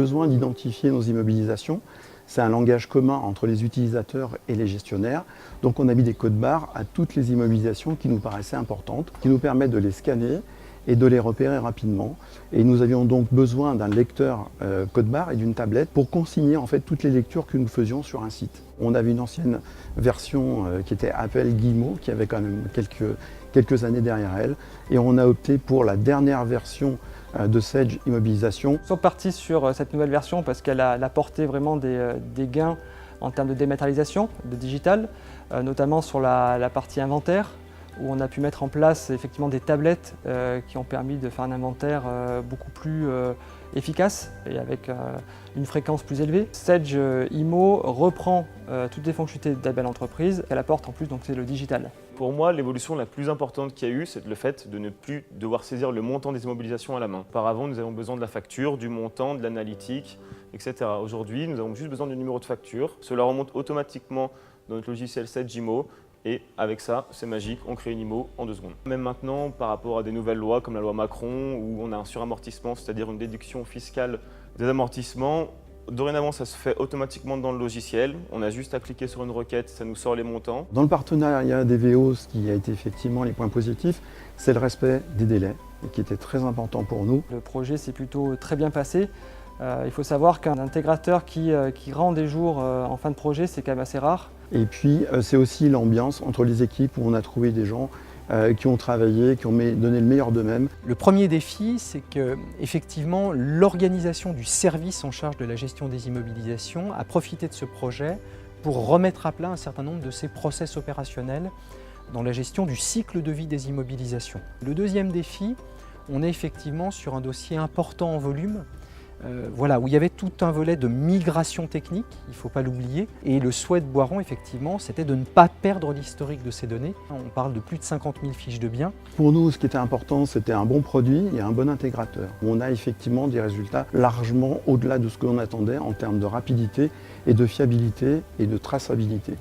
besoin d'identifier nos immobilisations. C'est un langage commun entre les utilisateurs et les gestionnaires. Donc on a mis des codes barres à toutes les immobilisations qui nous paraissaient importantes, qui nous permettent de les scanner et de les repérer rapidement. Et nous avions donc besoin d'un lecteur code barre et d'une tablette pour consigner en fait toutes les lectures que nous faisions sur un site. On avait une ancienne version qui était Apple Guillemot, qui avait quand même quelques années derrière elle. Et on a opté pour la dernière version de Sage Immobilisation. Nous sommes partis sur cette nouvelle version parce qu'elle a apporté vraiment des gains en termes de dématérialisation, de digital, notamment sur la partie inventaire, où on a pu mettre en place effectivement des tablettes qui ont permis de faire un inventaire beaucoup plus efficace et avec une fréquence plus élevée. Sage Immo reprend toutes les fonctionnalités de la belle entreprise qu'elle apporte en plus, donc c'est le digital. Pour moi, l'évolution la plus importante qu'il y a eu, c'est le fait de ne plus devoir saisir le montant des immobilisations à la main. Auparavant, nous avions besoin de la facture, du montant, de l'analytique, etc. Aujourd'hui, nous avons juste besoin du numéro de facture. Cela remonte automatiquement dans notre logiciel Sage Immo. Et avec ça, c'est magique, on crée une IMO en 2 secondes. Même maintenant, par rapport à des nouvelles lois comme la loi Macron, où on a un suramortissement, c'est-à-dire une déduction fiscale des amortissements, dorénavant, ça se fait automatiquement dans le logiciel. On a juste à cliquer sur une requête, ça nous sort les montants. Dans le partenariat des VO, ce qui a été effectivement les points positifs, c'est le respect des délais, et qui était très important pour nous. Le projet s'est plutôt très bien passé. Il faut savoir qu'un intégrateur qui rend des jours en fin de projet, c'est quand même assez rare. Et puis, c'est aussi l'ambiance entre les équipes où on a trouvé des gens qui ont travaillé, qui ont donné le meilleur d'eux-mêmes. Le premier défi, c'est que effectivement, l'organisation du service en charge de la gestion des immobilisations a profité de ce projet pour remettre à plat un certain nombre de ses process opérationnels dans la gestion du cycle de vie des immobilisations. Le deuxième défi, on est effectivement sur un dossier important en volume, où il y avait tout un volet de migration technique, il ne faut pas l'oublier. Et le souhait de Boiron, effectivement, c'était de ne pas perdre l'historique de ces données. On parle de plus de 50 000 fiches de biens. Pour nous, ce qui était important, c'était un bon produit et un bon intégrateur. On a effectivement des résultats largement au-delà de ce que l'on attendait en termes de rapidité et de fiabilité et de traçabilité.